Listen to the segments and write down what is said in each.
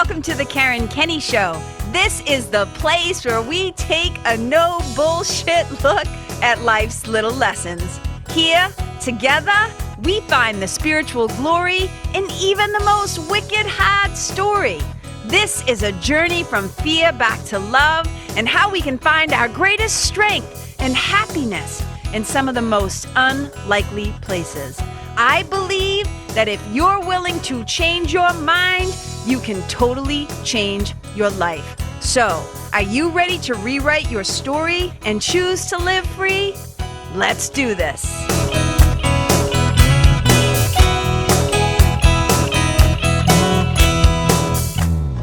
welcome to the Karen Kenney Show. This is the place where we take a no bullshit look at life's little lessons. Here, together, we find the spiritual glory in even the most wicked hard story. This is a journey from fear back to love and how we can find our greatest strength and happiness in some of the most unlikely places. I believe that if you're willing to change your mind, you can totally change your life. So, are you ready to rewrite your story and choose to live free? Let's do this.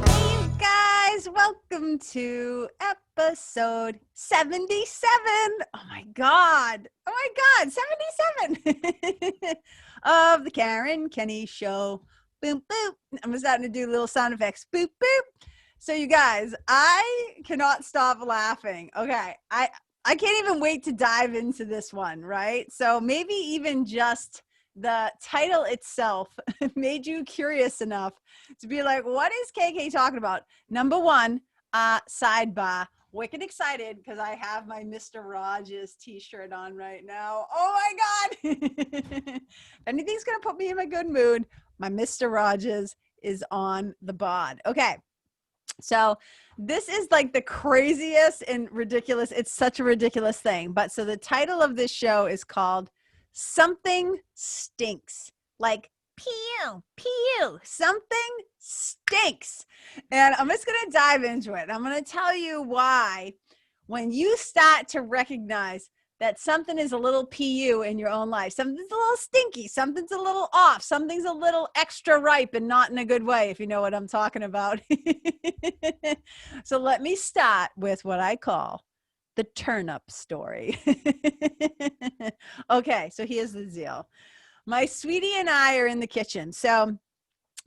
Hey, you guys, welcome to episode 77. Oh my God, 77 of the Karen Kenney Show. Boop, boop. I'm starting to do little sound effects. Boop, boop. So you guys, I cannot stop laughing. Okay, I can't even wait to dive into this one, right? So maybe even just the title itself made you curious enough to be like, what is KK talking about? Number one, sidebar, wicked excited because I have my Mr. Rogers t-shirt on right now. Oh my God. If anything's going to put me in a good mood, my Mr. Rogers is on the bod. Okay. So this is like the craziest and ridiculous. It's such a ridiculous thing. But so the title of this show is called Something Stinks. Like pew, pew, something stinks. And I'm just going to dive into it. I'm going to tell you why when you start to recognize that something is a little PU in your own life, something's a little stinky, something's a little off, something's a little extra ripe and not in a good way, if you know what I'm talking about. So let me start with what I call the turnip story. Okay, so here's the deal. My sweetie and I are in the kitchen. So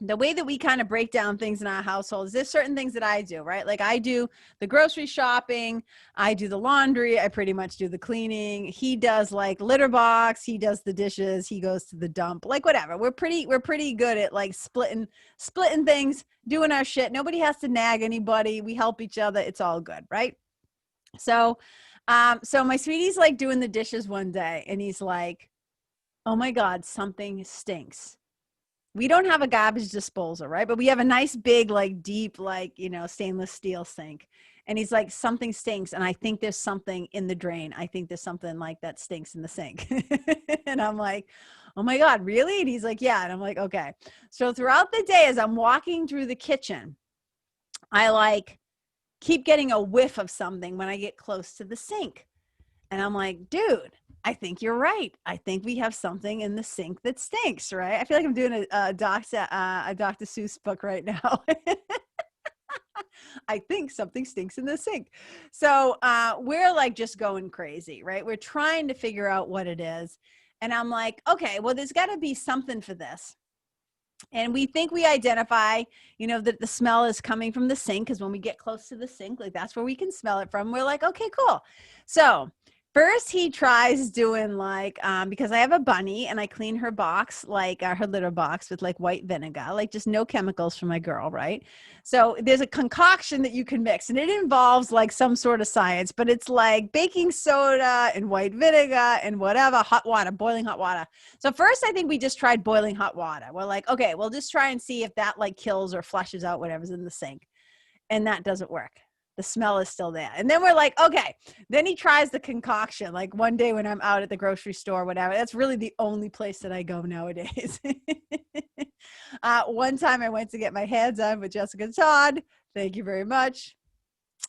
the way that we kind of break down things in our household is there's certain things that I do, right? Like I do the grocery shopping, I do the laundry, I pretty much do the cleaning. He does like litter box, he does the dishes, he goes to the dump, like whatever. We're pretty good at like splitting things, doing our shit. Nobody has to nag anybody. We help each other. It's all good, right? So my sweetie's like doing the dishes one day and he's like, "Oh my God, something stinks." We don't have a garbage disposal, right? But we have a nice big, like deep, like, stainless steel sink. And he's like, "Something stinks. And I think there's something in the drain. I think there's something like that stinks in the sink." And I'm like, "Oh my God, really?" And he's like, "Yeah." And I'm like, "Okay." So throughout the day, as I'm walking through the kitchen, I like keep getting a whiff of something when I get close to the sink. And I'm like, "Dude, I think you're right. I think we have something in the sink that stinks," right? I feel like I'm doing a Dr. Seuss book right now. I think something stinks in the sink. So we're like just going crazy, right? We're trying to figure out what it is. And I'm like, okay, well, there's got to be something for this. And we think we identify, that the smell is coming from the sink because when we get close to the sink, like that's where we can smell it from. We're like, okay, cool. So first, he tries doing like, because I have a bunny and I clean her box, like her litter box with like white vinegar, like just no chemicals for my girl, right? So there's a concoction that you can mix and it involves like some sort of science, but it's like baking soda and white vinegar and whatever, hot water, boiling hot water. So first, I think we just tried boiling hot water. We're like, okay, we'll just try and see if that like kills or flushes out whatever's in the sink. And that doesn't work. The smell is still there. And then we're like, okay. Then he tries the concoction. Like one day when I'm out at the grocery store, whatever, that's really the only place that I go nowadays. One time I went to get my hair done with Jessica Todd. Thank you very much.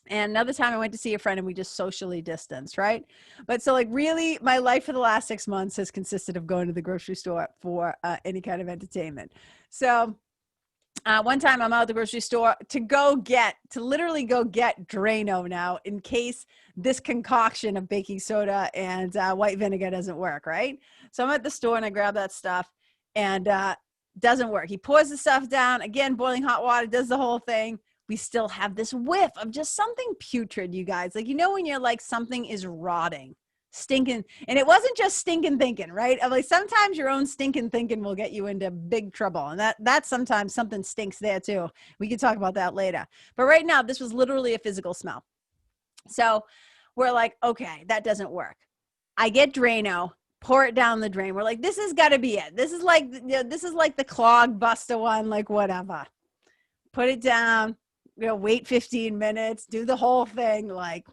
And another time I went to see a friend and we just socially distanced, right? But so like really my life for the last 6 months has consisted of going to the grocery store for any kind of entertainment. So one time I'm out at the grocery store to literally go get Drano now in case this concoction of baking soda and white vinegar doesn't work, right? So I'm at the store and I grab that stuff and doesn't work. He pours the stuff down, again, boiling hot water, does the whole thing. We still have this whiff of just something putrid, you guys. Like, when you're like something is rotting, stinking. And it wasn't just stinking thinking, right? I'm like, sometimes your own stinking thinking will get you into big trouble. And that sometimes something stinks there too. We can talk about that later. But right now, this was literally a physical smell. So we're like, okay, that doesn't work. I get Drano, pour it down the drain. We're like, this has got to be it. This is like, this is like the clog buster one, like whatever. Put it down, wait 15 minutes, do the whole thing, like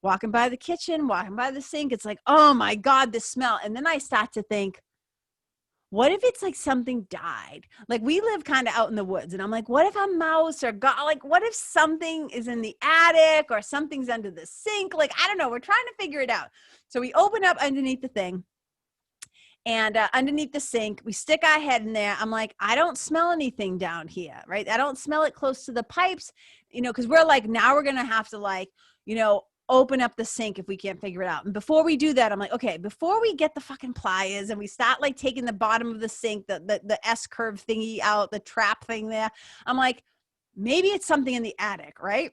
walking by the kitchen, walking by the sink. It's like, oh my God, the smell. And then I start to think, what if it's like something died? Like we live kind of out in the woods. And I'm like, what if a mouse or like, what if something is in the attic or something's under the sink? Like, I don't know. We're trying to figure it out. So we open up underneath the thing. And underneath the sink, we stick our head in there. I'm like, I don't smell anything down here, right? I don't smell it close to the pipes, because we're like, now we're going to have to like, open up the sink if we can't figure it out. And before we do that, I'm like, okay, before we get the fucking pliers and we start like taking the bottom of the sink, the S-curve thingy out, the trap thing there, I'm like, maybe it's something in the attic, right?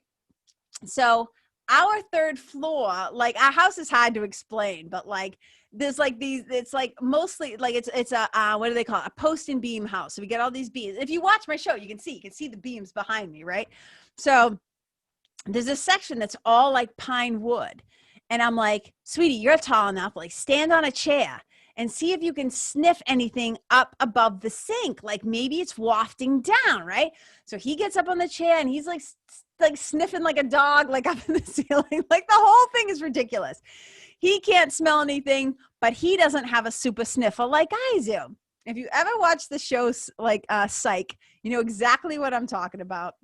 So our third floor, like our house is hard to explain, but like there's like these, it's like mostly like it's a what do they call it? A post and beam house. So we get all these beams. If you watch my show, you can see the beams behind me, right? So there's a section that's all like pine wood. And I'm like, sweetie, you're tall enough, like stand on a chair and see if you can sniff anything up above the sink. Like maybe it's wafting down, right? So he gets up on the chair and he's like sniffing like a dog, like up in the ceiling. Like the whole thing is ridiculous. He can't smell anything, but he doesn't have a super sniffer like I do. If you ever watch the show like Psych, you know exactly what I'm talking about.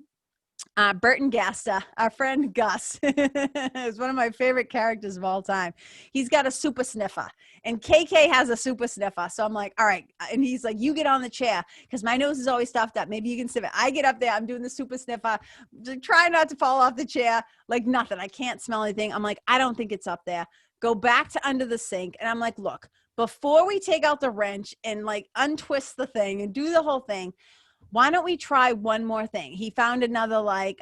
Burton Gasta, our friend Gus, is one of my favorite characters of all time. He's got a super sniffer, and KK has a super sniffer. So I'm like, all right. And he's like, you get on the chair because my nose is always stuffed up. Maybe you can sniff it. I get up there. I'm doing the super sniffer. Try not to fall off the chair. Like nothing. I can't smell anything. I'm like, I don't think it's up there. Go back to under the sink. And I'm like, look, before we take out the wrench and like untwist the thing and do the whole thing, why don't we try one more thing? He found another, like,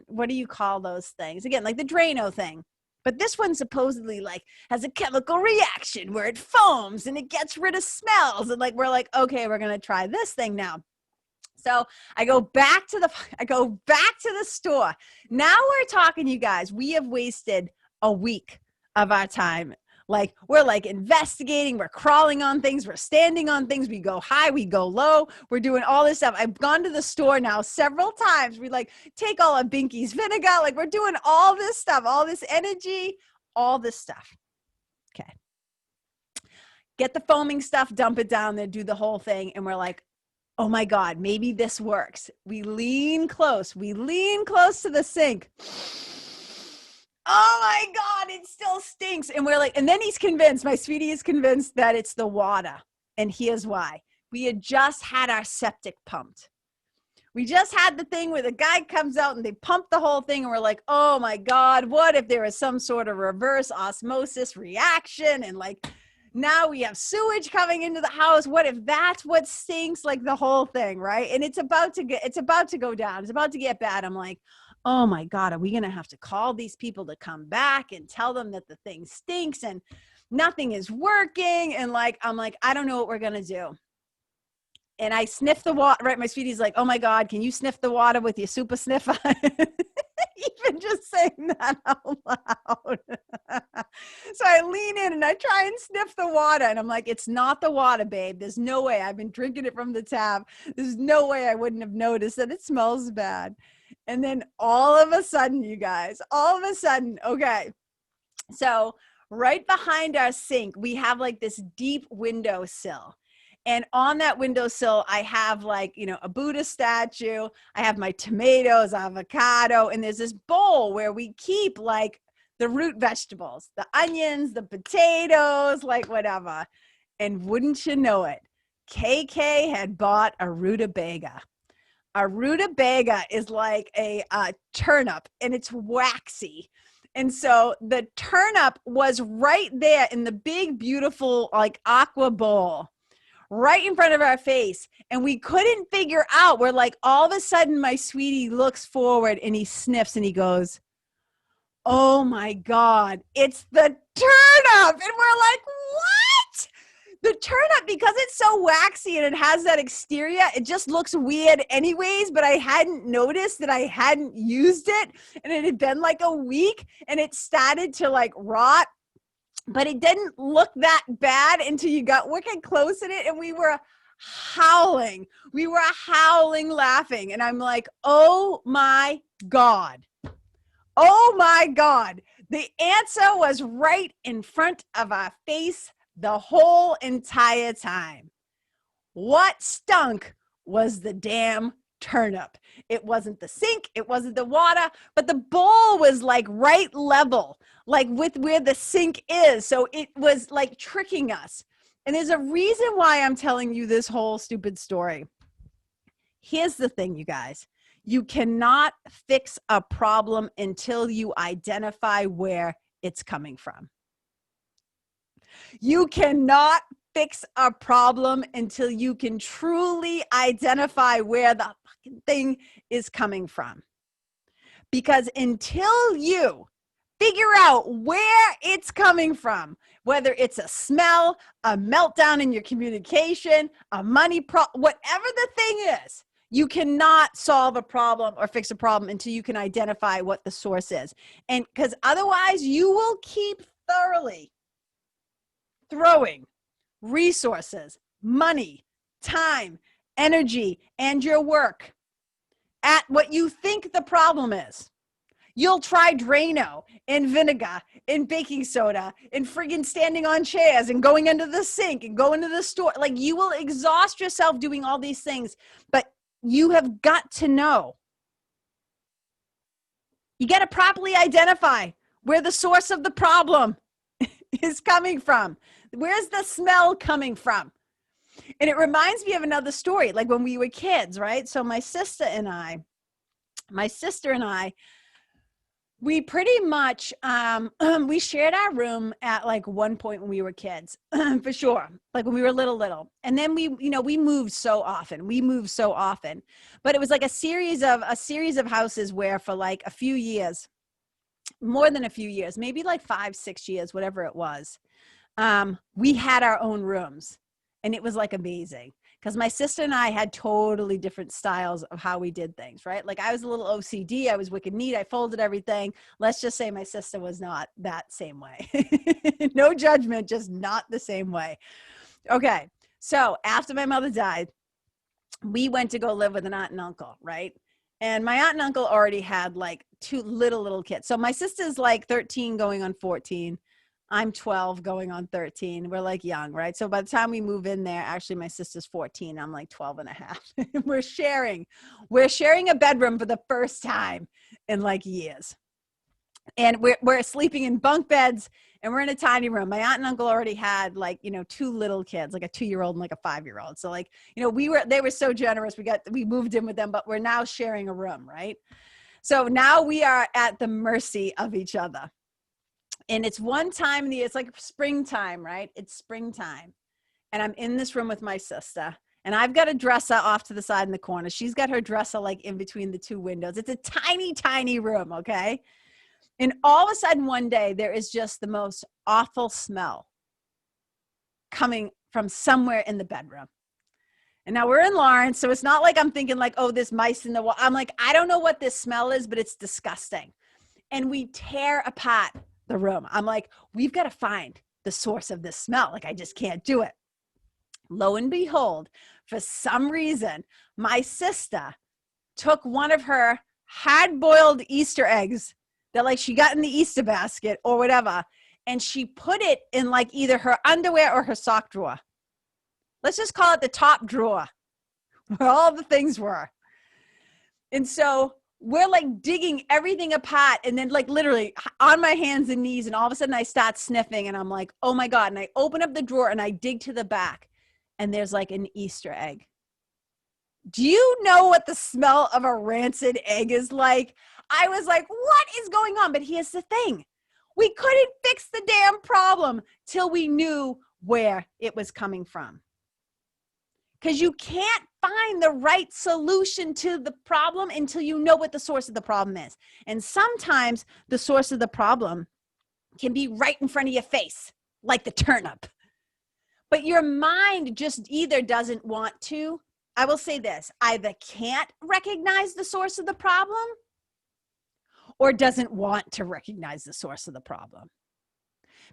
what do you call those things? Again, like the Drano thing. But this one supposedly like has a chemical reaction where it foams and it gets rid of smells. And like, we're like, okay, we're going to try this thing now. So I go back to the store. Now we're talking, you guys, we have wasted a week of our time. Like we're like investigating, we're crawling on things, we're standing on things, we go high, we go low, we're doing all this stuff. I've gone to the store now several times. We like take all of Binky's vinegar, like we're doing all this stuff, all this energy, all this stuff. Okay. Get the foaming stuff, dump it down there, do the whole thing. And we're like, oh my God, maybe this works. We lean close to the sink. Oh my God, it still stinks. And we're like, and then he's convinced, my sweetie is convinced that it's the water. And here's why. We had just had our septic pumped. We just had the thing where the guy comes out and they pump the whole thing. And we're like, oh my God, what if there is some sort of reverse osmosis reaction? And like, now we have sewage coming into the house. What if that's what stinks? Like the whole thing, right? And it's about to go down. It's about to get bad. I'm like, oh my God, are we going to have to call these people to come back and tell them that the thing stinks and nothing is working? And like, I'm like, I don't know what we're going to do. And I sniff the water, right? My sweetie's like, oh my God, can you sniff the water with your super sniffer? Even just saying that out loud. So I lean in and I try and sniff the water. And I'm like, it's not the water, babe. There's no way. I've been drinking it from the tap. There's no way I wouldn't have noticed that it smells bad. And then all of a sudden, you guys, okay. So right behind our sink, we have like this deep windowsill. And on that windowsill, I have like, a Buddha statue. I have my tomatoes, avocado, and there's this bowl where we keep like the root vegetables, the onions, the potatoes, like whatever. And wouldn't you know it, KK had bought a rutabaga. A rutabaga is like a turnip, and it's waxy. And so the turnip was right there in the big, beautiful, like aqua bowl, right in front of our face. And we couldn't figure out, we're like, all of a sudden my sweetie looks forward and he sniffs and he goes, oh my God, it's the turnip. And we're like, what? The turnip, because it's so waxy and it has that exterior, it just looks weird anyways, but I hadn't noticed that I hadn't used it, and it had been like a week and it started to like rot, but it didn't look that bad until you got wicked close in it, and we were howling. We were howling laughing, and I'm like, oh my God. Oh my God. The answer was right in front of our face the whole entire time. What stunk was the damn turnip. It wasn't the sink, it wasn't the water, but the bowl was like right level, like with where the sink is. So it was like tricking us. And there's a reason why I'm telling you this whole stupid story. Here's the thing, you guys. You cannot fix a problem until you identify where it's coming from. You cannot fix a problem until you can truly identify where the fucking thing is coming from. Because until you figure out where it's coming from, whether it's a smell, a meltdown in your communication, a money problem, whatever the thing is, you cannot solve a problem or fix a problem until you can identify what the source is. And because otherwise you will keep thoroughly throwing resources, money, time, energy, and your work at what you think the problem is. You'll try Drano and vinegar and baking soda and friggin' standing on chairs and going under the sink and going to the store. Like, you will exhaust yourself doing all these things, but you have got to know. You got to properly identify where the source of the problem is coming from. Where's the smell coming from? And it reminds me of another story, like when we were kids, right? So my sister and I, we pretty much, we shared our room at like one point when we were kids, for sure. Like when we were little. And then we moved so often, but it was like a series of houses where for like a few years, more than a few years, maybe like 5-6 years, whatever it was. We had our own rooms, and it was like amazing because my sister and I had totally different styles of how we did things, right? Like I was a little OCD. I was wicked neat. I folded everything. Let's just say my sister was not that same way. No judgment, just not the same way. Okay. So after my mother died, we went to go live with an aunt and uncle, right? And my aunt and uncle already had like two little kids. So my sister's like 13 going on 14. I'm 12 going on 13. We're like young, right? So by the time we move in there, actually my sister's 14. I'm like 12 and a half. We're sharing a bedroom for the first time in like years. And we're sleeping in bunk beds, and we're in a tiny room. My aunt and uncle already had like, two little kids, like a 2-year-old and like a 5-year-old. So like, they were so generous. We moved in with them, but we're now sharing a room, right? So now we are at the mercy of each other. And it's one time in the year, it's like springtime, right? It's springtime. And I'm in this room with my sister, and I've got a dresser off to the side in the corner. She's got her dresser like in between the two windows. It's a tiny, tiny room, okay? And all of a sudden one day, there is just the most awful smell coming from somewhere in the bedroom. And now we're in Lawrence, so it's not like I'm thinking like, oh, there's mice in the wall. I'm like, I don't know what this smell is, but it's disgusting. And we tear apart the room. I'm like, we've got to find the source of this smell. Like, I just can't do it. Lo and behold, for some reason, my sister took one of her hard-boiled Easter eggs that like she got in the Easter basket or whatever, and she put it in like either her underwear or her sock drawer. Let's just call it the top drawer where all the things were. And so we're like digging everything apart, and then like literally on my hands and knees, and all of a sudden I start sniffing, and I'm like, oh my God. And I open up the drawer and I dig to the back, and there's like an Easter egg. Do you know what the smell of a rancid egg is like? I was like, what is going on? But here's the thing. We couldn't fix the damn problem till we knew where it was coming from. Because you can't find the right solution to the problem until you know what the source of the problem is. And sometimes the source of the problem can be right in front of your face, like the turnip. But your mind just either doesn't want to, I will say this, either can't recognize the source of the problem or doesn't want to recognize the source of the problem.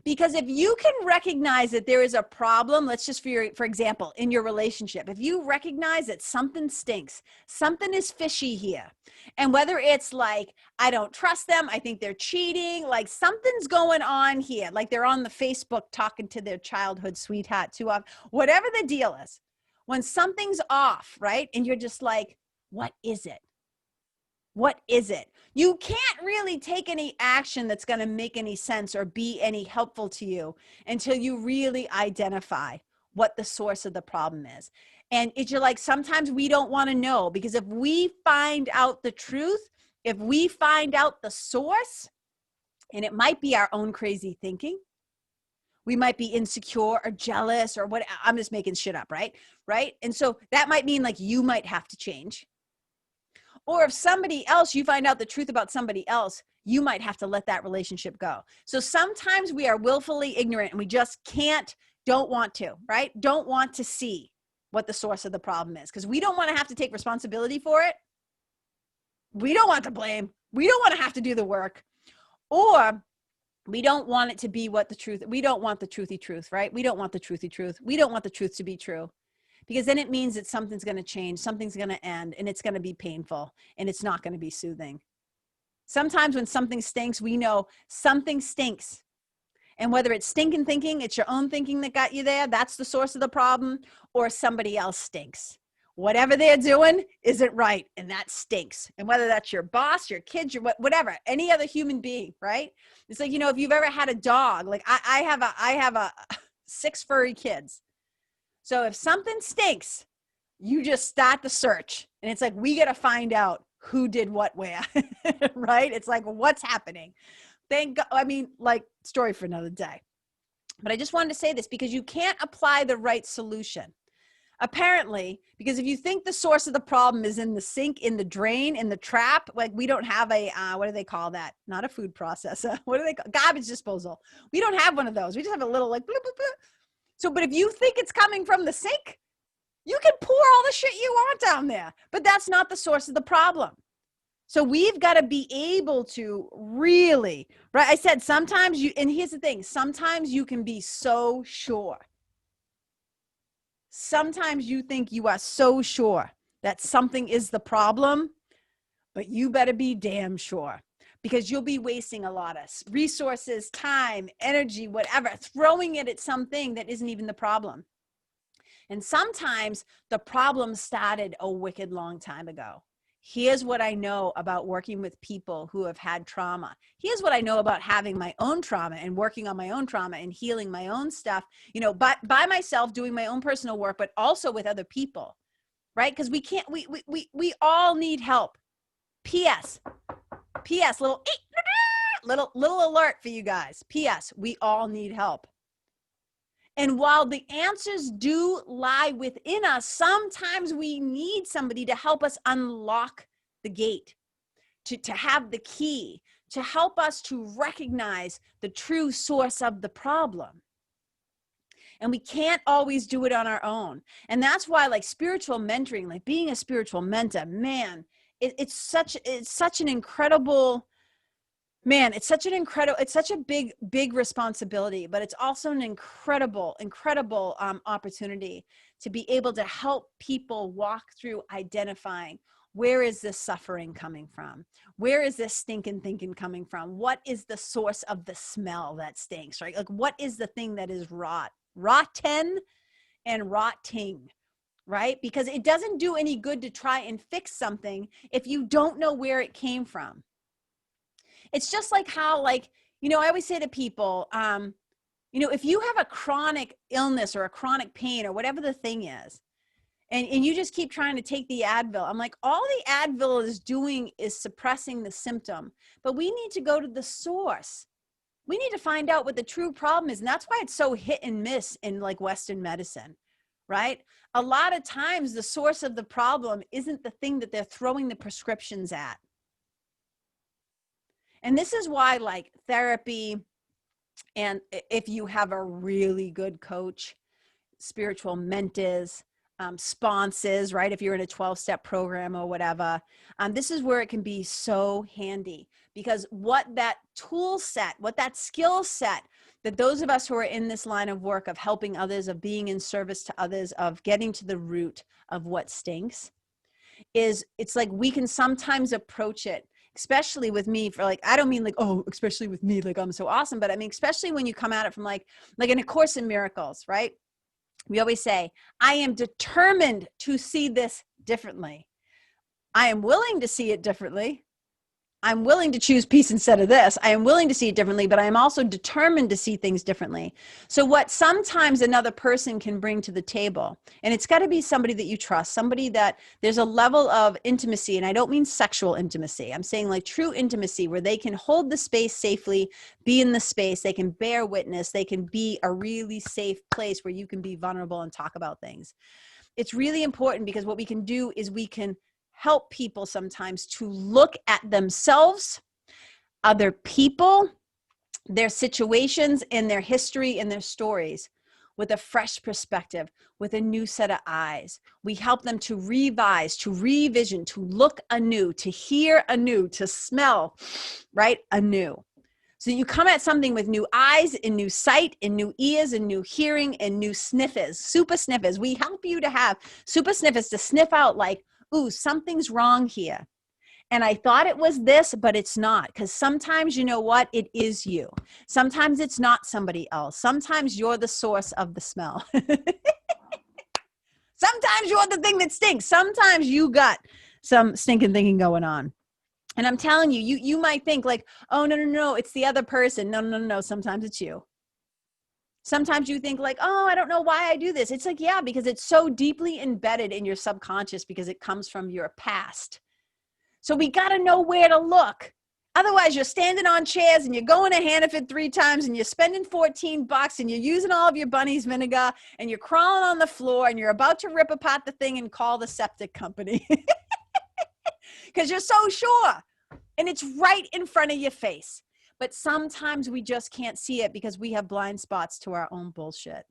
Because if you can recognize that there is a problem, let's just for example, in your relationship, if you recognize that something stinks, something is fishy here, and whether it's like, I don't trust them, I think they're cheating, like something's going on here, like they're on the Facebook talking to their childhood sweetheart too often, whatever the deal is, when something's off, right? And you're just like, what is it? What is it? You can't really take any action that's going to make any sense or be any helpful to you until you really identify what the source of the problem is. And it's like, sometimes we don't want to know, because if we find out the truth, if we find out the source, and it might be our own crazy thinking, we might be insecure or jealous or what, I'm just making shit up, right? Right? And so that might mean like you might have to change. Or if somebody else, you find out the truth about somebody else, you might have to let that relationship go. So sometimes we are willfully ignorant and we just don't want to, right? Don't want to see what the source of the problem is, because we don't want to have to take responsibility for it. We don't want to blame. We don't want to have to do the work. Or we don't want it to be what the truth, we don't want the truthy truth, right? We don't want the truthy truth. We don't want the truth to be true. Because then it means that something's going to change, something's going to end, and it's going to be painful, and it's not going to be soothing. Sometimes when something stinks, we know something stinks. And whether it's stinking thinking, it's your own thinking that got you there, that's the source of the problem, or somebody else stinks. Whatever they're doing isn't right, and that stinks. And whether that's your boss, your kids, your whatever, any other human being, right? It's like, if you've ever had a dog, like I have a 6 furry kids. So if something stinks, you just start the search. And it's like, we got to find out who did what where, right? It's like, what's happening? Thank God. I mean, like, story for another day. But I just wanted to say this because you can't apply the right solution. Apparently, because if you think the source of the problem is in the sink, in the drain, in the trap, like we don't have a, what do they call that? Not a food processor. What do they call? Garbage disposal. We don't have one of those. We just have a little like, bloop, bloop, bloop. So, but if you think it's coming from the sink, you can pour all the shit you want down there, but that's not the source of the problem. So we've got to be able to really, right? I said, sometimes and here's the thing, sometimes you can be so sure. Sometimes you think you are so sure that something is the problem, but you better be damn sure. Because you'll be wasting a lot of resources, time, energy, whatever, throwing it at something that isn't even the problem. And sometimes the problem started a wicked long time ago. Here's what I know about working with people who have had trauma. Here's what I know about having my own trauma and working on my own trauma and healing my own stuff, by myself, doing my own personal work, but also with other people, right? Because we all need help. P.S. little alert for you guys. P.S. We all need help. And while the answers do lie within us, sometimes we need somebody to help us unlock the gate, to have the key, to help us to recognize the true source of the problem. And we can't always do it on our own. And that's why, like, spiritual mentoring, like being a spiritual mentor, man, it's such an incredible, it's such a big responsibility, but it's also an incredible opportunity to be able to help people walk through identifying, where is this suffering coming from? Where is this stinking thinking coming from? What is the source of the smell that stinks, right? Like, what is the thing that is rotten and rotting, right? Because it doesn't do any good to try and fix something if you don't know where it came from. It's just like how, like, I always say to people, if you have a chronic illness or a chronic pain or whatever the thing is, and you just keep trying to take the Advil, I'm like, all the Advil is doing is suppressing the symptom, but we need to go to the source. We need to find out what the true problem is. And that's why it's so hit and miss in like Western medicine, right? A lot of times the source of the problem isn't the thing that they're throwing the prescriptions at. And this is why, like, therapy, and if you have a really good coach, spiritual mentors, sponsors, right? If you're in a 12-step program or whatever, this is where it can be so handy, because what that tool set, what that skill set that those of us who are in this line of work of helping others, of being in service to others, of getting to the root of what stinks, is it's like we can sometimes approach it, especially with me, for like, I don't mean like, oh, especially with me, like I'm so awesome, but I mean, especially when you come at it from like in A Course in Miracles, right? We always say, I am determined to see this differently. I am willing to see it differently. I'm willing to choose peace instead of this. I am willing to see it differently, but I am also determined to see things differently. So what sometimes another person can bring to the table, and it's got to be somebody that you trust, somebody that there's a level of intimacy, and I don't mean sexual intimacy. I'm saying like true intimacy where they can hold the space safely, be in the space, they can bear witness, they can be a really safe place where you can be vulnerable and talk about things. It's really important, because what we can do is we can help people sometimes to look at themselves, other people, their situations, and their history and their stories with a fresh perspective, with a new set of eyes. We help them to revise, to revision, to look anew, to hear anew, to smell, right, anew. So you come at something with new eyes and new sight and new ears and new hearing and new sniffers, super sniffers. We help you to have super sniffers to sniff out like, ooh, something's wrong here. And I thought it was this, but it's not. Because sometimes, you know what? It is you. Sometimes it's not somebody else. Sometimes you're the source of the smell. Sometimes you're the thing that stinks. Sometimes you got some stinking thinking going on. And I'm telling you, you might think like, oh, no, it's the other person. No. Sometimes it's you. Sometimes you think like, oh, I don't know why I do this. It's like, yeah, because it's so deeply embedded in your subconscious, because it comes from your past. So we got to know where to look. Otherwise, you're standing on chairs and you're going to Hannaford 3 times and you're spending $14 and you're using all of your bunny's vinegar and you're crawling on the floor and you're about to rip apart the thing and call the septic company because you're so sure. And it's right in front of your face. But sometimes we just can't see it because we have blind spots to our own bullshit.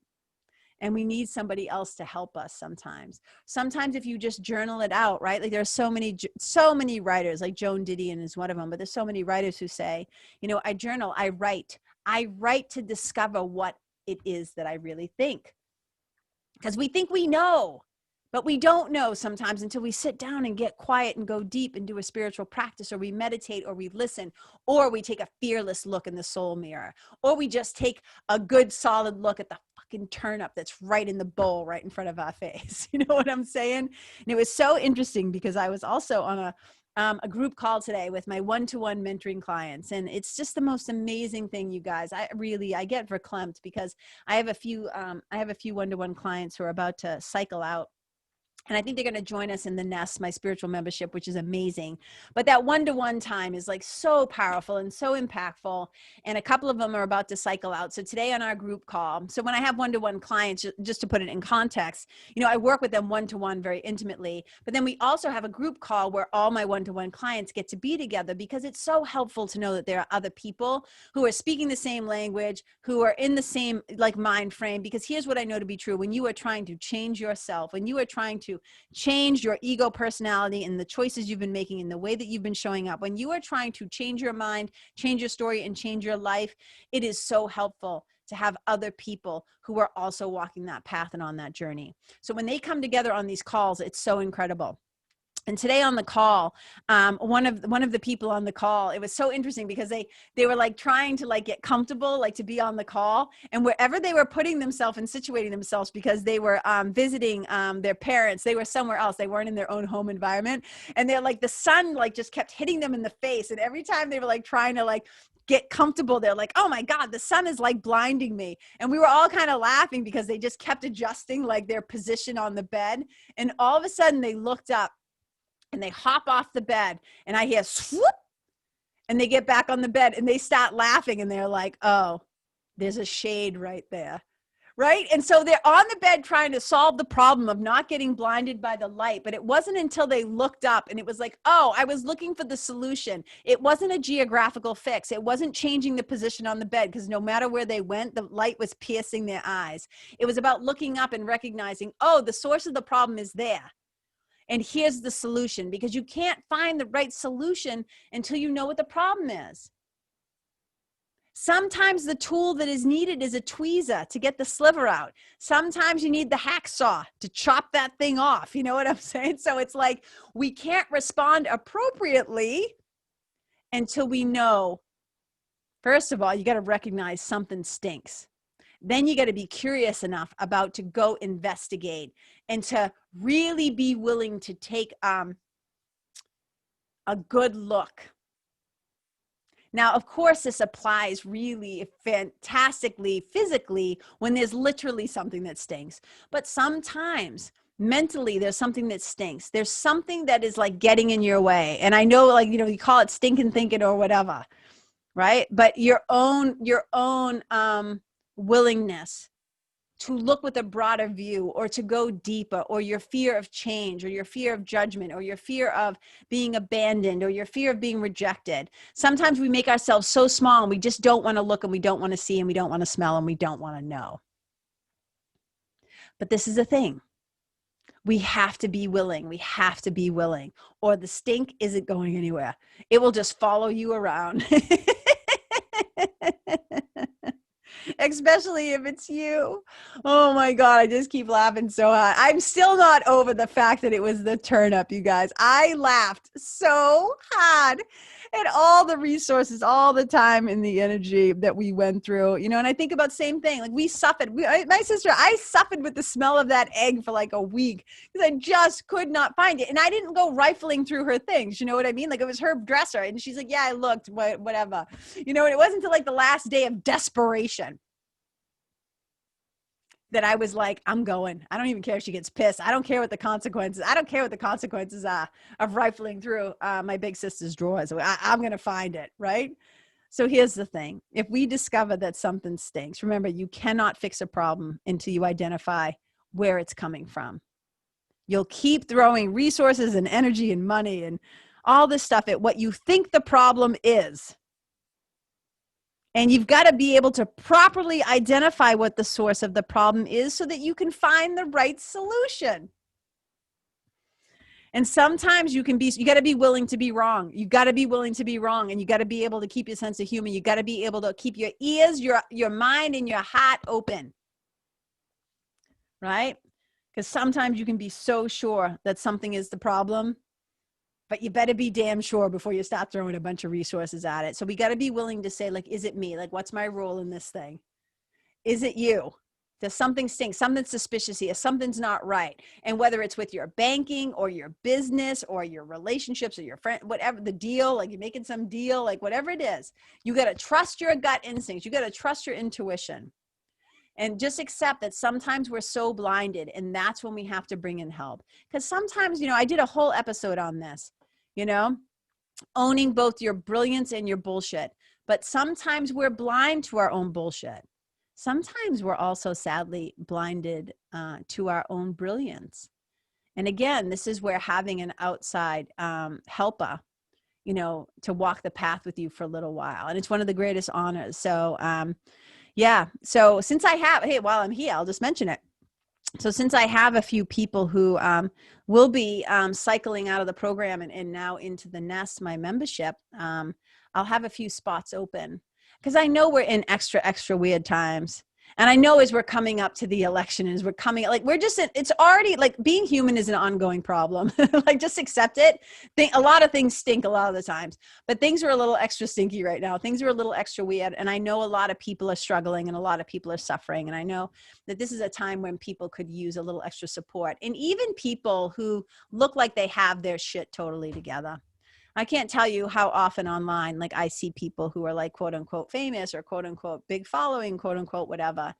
And we need somebody else to help us sometimes. Sometimes if you just journal it out, right? Like there's so many writers, like Joan Didion is one of them, but there's so many writers who say, you know, I journal, I write to discover what it is that I really think. Because we think we know, but we don't know sometimes until we sit down and get quiet and go deep and do a spiritual practice, or we meditate, or we listen, or we take a fearless look in the soul mirror, or we just take a good solid look at the fucking turnip that's right in the bowl right in front of our face. You know what I'm saying? And it was so interesting because I was also on a group call today with my one-to-one mentoring clients. And it's just the most amazing thing, you guys. I get verklempt because I have a few one-to-one clients who are about to cycle out. And I think they're going to join us in the Nest, my spiritual membership, which is amazing. But that one-to-one time is like so powerful and so impactful. And a couple of them are about to cycle out. So today on our group call, so when I have one-to-one clients, just to put it in context, you know, I work with them one-to-one very intimately. But then we also have a group call where all my one-to-one clients get to be together, because it's so helpful to know that there are other people who are speaking the same language, who are in the same like mind frame. Because here's what I know to be true. When you are trying to change yourself, when you are trying to change your ego personality and the choices you've been making and the way that you've been showing up, when you are trying to change your mind, change your story, and change your life, it is so helpful to have other people who are also walking that path and on that journey. So when they come together on these calls, it's so incredible. And today on the call, one of the people on the call, it was so interesting because they were like trying to like get comfortable, like to be on the call, and wherever they were putting themselves and situating themselves, because they were visiting their parents, they were somewhere else, they weren't in their own home environment, and they're like, the sun like just kept hitting them in the face, and every time they were like trying to like get comfortable, they're like, oh my God, the sun is like blinding me. And we were all kind of laughing because they just kept adjusting like their position on the bed, and all of a sudden they looked up and they hop off the bed, and I hear swoop, and they get back on the bed and they start laughing, and they're like, oh, there's a shade right there. right? And so they're on the bed trying to solve the problem of not getting blinded by the light. But it wasn't until they looked up and it was like, oh, I was looking for the solution. It wasn't a geographical fix. It wasn't changing the position on the bed, because no matter where they went, the light was piercing their eyes. It was about looking up and recognizing, oh, the source of the problem is there. And here's the solution, because you can't find the right solution until you know what the problem is. Sometimes the tool that is needed is a tweezer to get the sliver out. Sometimes you need the hacksaw to chop that thing off. You know what I'm saying? So it's like we can't respond appropriately until we know, first of all, you got to recognize something stinks. Then you got to be curious enough about to go investigate and to really be willing to take a good look. Now, of course, this applies really fantastically physically when there's literally something that stinks. But sometimes mentally, there's something that stinks. There's something that is like getting in your way. And I know, like, you know, you call it stinking thinking or whatever, right? But your own willingness to look with a broader view, or to go deeper, or your fear of change, or your fear of judgment, or your fear of being abandoned, or your fear of being rejected. Sometimes we make ourselves so small and we just don't want to look, and we don't want to see, and we don't want to smell, and we don't want to know. But this is the thing. We have to be willing. We have to be willing, or the stink isn't going anywhere. It will just follow you around. Especially if it's you. Oh my God, I just keep laughing so hard. I'm still not over the fact that it was the turnip, you guys. I laughed so hard at all the resources, all the time, and the energy that we went through, you know. And I think about the same thing. Like, we suffered. My sister, I suffered with the smell of that egg for like a week because I just could not find it. And I didn't go rifling through her things. You know what I mean? Like, it was her dresser. And she's like, yeah, I looked, whatever. You know, and it wasn't until like the last day of desperation that I was like, I'm going. I don't even care if she gets pissed. I don't care what the consequences. I don't care what the consequences are of rifling through my big sister's drawers. I'm going to find it, right? So here's the thing. If we discover that something stinks, remember, you cannot fix a problem until you identify where it's coming from. You'll keep throwing resources and energy and money and all this stuff at what you think the problem is. And you've got to be able to properly identify what the source of the problem is so that you can find the right solution. And sometimes you got to be willing to be wrong. You got to be willing to be wrong. And you got to be able to keep your sense of humor. You got to be able to keep your ears, your mind, and your heart open. Right? Because sometimes you can be so sure that something is the problem, but you better be damn sure before you start throwing a bunch of resources at it. So we got to be willing to say, like, is it me? Like, what's my role in this thing? Is it you? Does something stink? Something's suspicious here. Something's not right. And whether it's with your banking or your business or your relationships or your friend, whatever the deal, like you're making some deal, like whatever it is, you got to trust your gut instincts. You got to trust your intuition. And just accept that sometimes we're so blinded, and that's when we have to bring in help. Because sometimes, you know, I did a whole episode on this, you know, owning both your brilliance and your bullshit. But sometimes we're blind to our own bullshit. Sometimes we're also sadly blinded to our own brilliance. And again, this is where having an outside helper, you know, to walk the path with you for a little while. And it's one of the greatest honors. So, yeah. So since I have, hey, while I'm here, I'll just mention it. So since I have a few people who will be cycling out of the program and now into the Nest, my membership, I'll have a few spots open because I know we're in extra weird times. And I know as we're coming up to the election, as we're coming, like we're just, it's already like being human is an ongoing problem. Like just accept it. A lot of things stink a lot of the times, but things are a little extra stinky right now. Things are a little extra weird. And I know a lot of people are struggling and a lot of people are suffering. And I know that this is a time when people could use a little extra support. And even people who look like they have their shit totally together. I can't tell you how often online, like I see people who are like, quote unquote, famous or quote unquote, big following, quote unquote, whatever.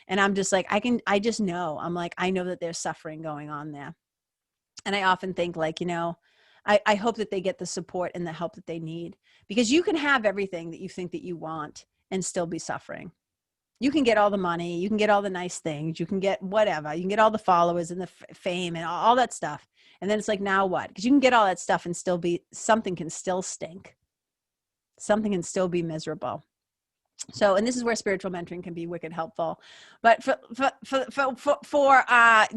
And I'm just like, I just know, I'm like, I know that there's suffering going on there. And I often think like, you know, I hope that they get the support and the help that they need, because you can have everything that you think that you want and still be suffering. You can get all the money, you can get all the nice things, you can get whatever, you can get all the followers and the fame and all that stuff. And then it's like, now what? Because you can get all that stuff and still be, something can still stink. Something can still be miserable. So, and this is where spiritual mentoring can be wicked helpful. But for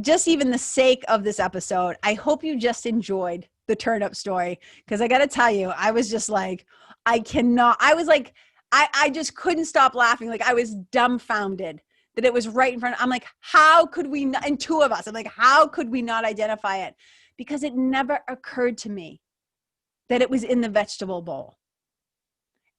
just even the sake of this episode, I hope you just enjoyed the turnip story. Because I got to tell you, I was just like, I was like, I just couldn't stop laughing. Like, I was dumbfounded that it was right in front. I'm like, how could we not, and two of us, I'm like, how could we not identify it? Because it never occurred to me that it was in the vegetable bowl.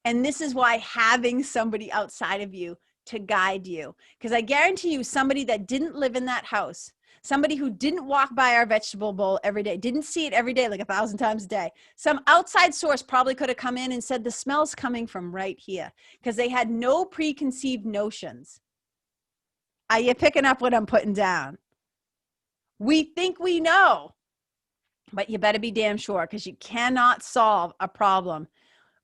And this is why having somebody outside of you to guide you, because I guarantee you, somebody that didn't live in that house, somebody who didn't walk by our vegetable bowl every day, didn't see it every day, like 1,000 times a day, some outside source probably could have come in and said, the smell's coming from right here, because they had no preconceived notions. Are you picking up what I'm putting down? We think we know, but you better be damn sure, because you cannot solve a problem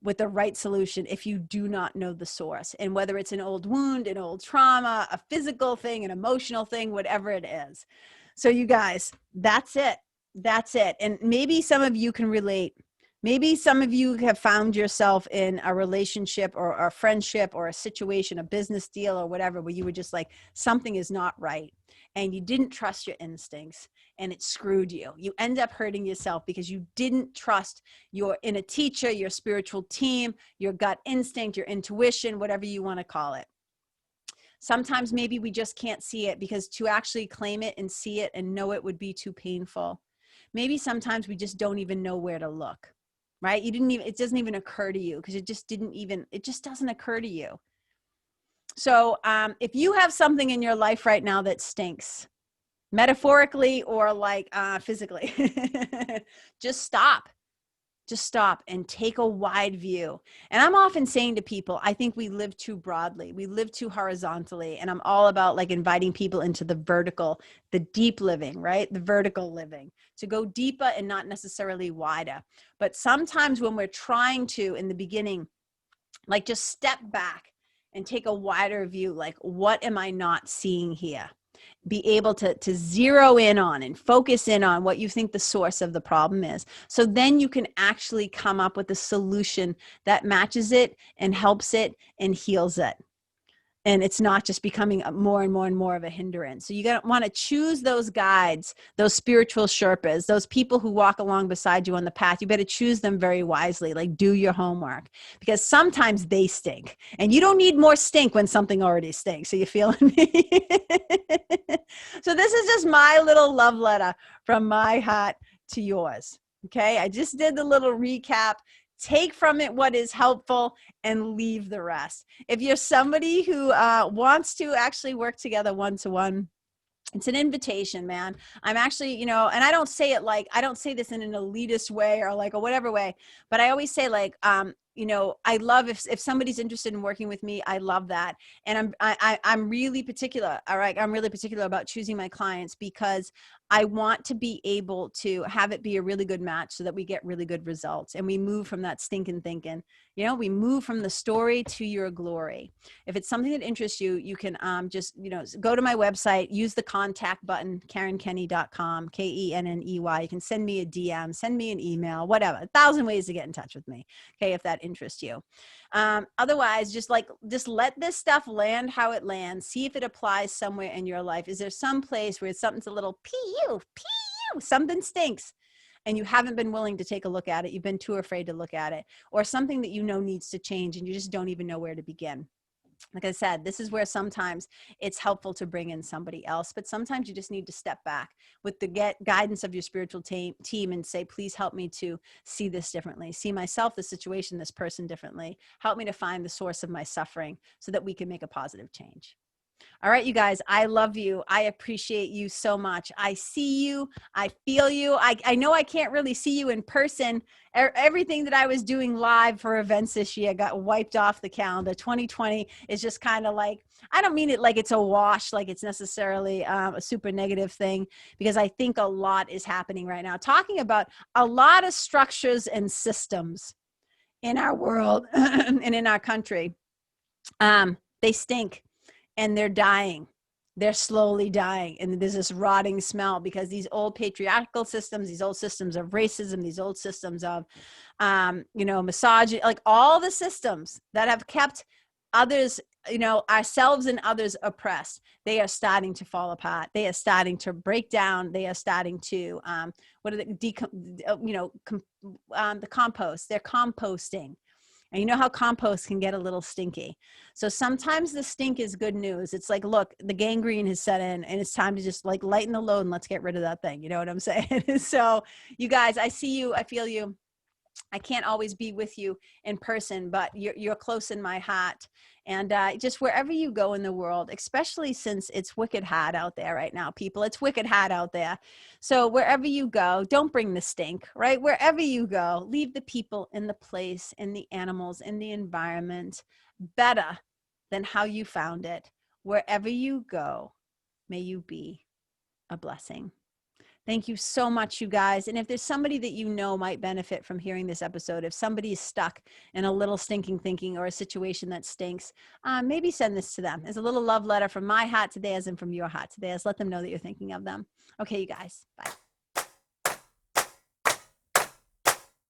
with the right solution if you do not know the source. And whether it's an old wound, an old trauma, a physical thing, an emotional thing, whatever it is. So you guys, that's it. That's it. And maybe some of you can relate. Maybe some of you have found yourself in a relationship or a friendship or a situation, a business deal or whatever, where you were just like, something is not right. And you didn't trust your instincts and it screwed you. You end up hurting yourself because you didn't trust your inner teacher, your spiritual team, your gut instinct, your intuition, whatever you want to call it. Sometimes maybe we just can't see it because to actually claim it and see it and know it would be too painful. Maybe sometimes we just don't even know where to look, right? It doesn't even occur to you because it just doesn't occur to you. So if you have something in your life right now that stinks, metaphorically or like physically, just stop and take a wide view. And I'm often saying to people, I think we live too broadly. We live too horizontally. And I'm all about like inviting people into the vertical, the deep living, right? The vertical living, to go deeper and not necessarily wider. But sometimes when we're trying to, in the beginning, like just step back and take a wider view, like what am I not seeing here? Be able to zero in on and focus in on what you think the source of the problem is. So then you can actually come up with a solution that matches it and helps it and heals it. And it's not just becoming more and more and more of a hindrance. So you want to choose those guides, those spiritual Sherpas, those people who walk along beside you on the path. You better choose them very wisely, like do your homework, because sometimes they stink and you don't need more stink when something already stinks. So you feeling me? So this is just my little love letter from my heart to yours. Okay. I just did the little recap. Take from it what is helpful and leave the rest. If you're somebody who wants to actually work together one-to-one, it's an invitation, man. I'm actually, and I don't say it like, I don't say this in an elitist way or like a whatever way, but I always say like, I love if somebody's interested in working with me, I love that. And I'm really particular. All right. I'm really particular about choosing my clients because I want to be able to have it be a really good match so that we get really good results. And we move from that stinking thinking, we move from the story to your glory. If it's something that interests you, you can just, go to my website, use the contact button, KarenKenney.com, KENNEY. You can send me a DM, send me an email, whatever, 1,000 ways to get in touch with me. Okay. If that interests you. Otherwise, just let this stuff land how it lands. See if it applies somewhere in your life. Is there some place where something's a little something stinks and you haven't been willing to take a look at it? You've been too afraid to look at it, or something that needs to change and you just don't even know where to begin. Like I said, this is where sometimes it's helpful to bring in somebody else, but sometimes you just need to step back with the guidance of your spiritual team and say, please help me to see this differently, see myself, the situation, this person differently. Help me to find the source of my suffering so that we can make a positive change. All right, you guys, I love you. I appreciate you so much. I see you. I feel you. I know I can't really see you in person. Everything that I was doing live for events this year got wiped off the calendar. 2020 is just kind of like, I don't mean it like it's a wash, like it's necessarily a super negative thing, because I think a lot is happening right now. Talking about a lot of structures and systems in our world and in our country. They stink. and they're dying. They're slowly dying. And there's this rotting smell because these old patriarchal systems, these old systems of racism, these old systems of, misogyny, like all the systems that have kept others, ourselves and others oppressed, they are starting to fall apart. They are starting to break down. They are starting to, the compost, they're composting. And you know how compost can get a little stinky. So sometimes the stink is good news. It's like, look, the gangrene has set in and it's time to just like lighten the load and let's get rid of that thing. You know what I'm saying? So you guys, I see you, I feel you. I can't always be with you in person, but you're close in my heart. And just wherever you go in the world, especially since it's wicked hard out there right now, people, it's wicked hard out there. So wherever you go, don't bring the stink, right? Wherever you go, leave the people in the place, in the animals, in the environment better than how you found it. Wherever you go, may you be a blessing. Thank you so much, you guys. And if there's somebody that you know might benefit from hearing this episode, if somebody is stuck in a little stinking thinking or a situation that stinks, maybe send this to them as a little love letter from my heart today, as in from your heart today, as let them know that you're thinking of them. Okay, you guys, bye.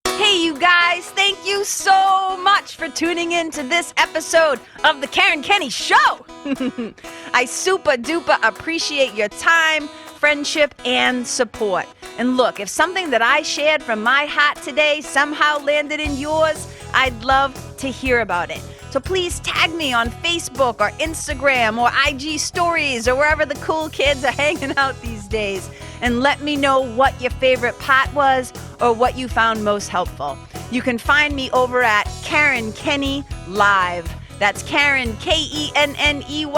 Hey, you guys, thank you so much for tuning in to this episode of the Karen Kenney Show. I super duper appreciate your time, friendship, and support. And look, if something that I shared from my heart today somehow landed in yours, I'd love to hear about it. So please tag me on Facebook or Instagram or IG stories or wherever the cool kids are hanging out these days, and let me know what your favorite part was or what you found most helpful. You can find me over at Karen Kenney Live. That's Karen, KenneYlive.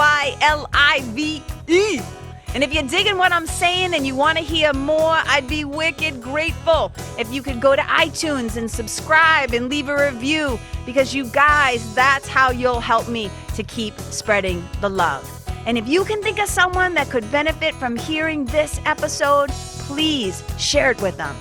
And if you're digging what I'm saying and you want to hear more, I'd be wicked grateful if you could go to iTunes and subscribe and leave a review, because you guys, that's how you'll help me to keep spreading the love. And if you can think of someone that could benefit from hearing this episode, please share it with them.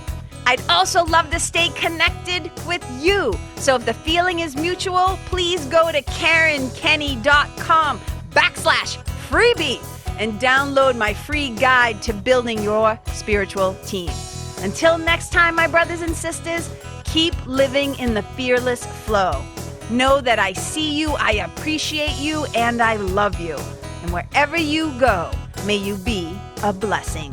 I'd also love to stay connected with you. So if the feeling is mutual, please go to KarenKenney.com/freebie and download my free guide to building your spiritual team. Until next time, my brothers and sisters, keep living in the fearless flow. Know that I see you, I appreciate you, and I love you. And wherever you go, may you be a blessing.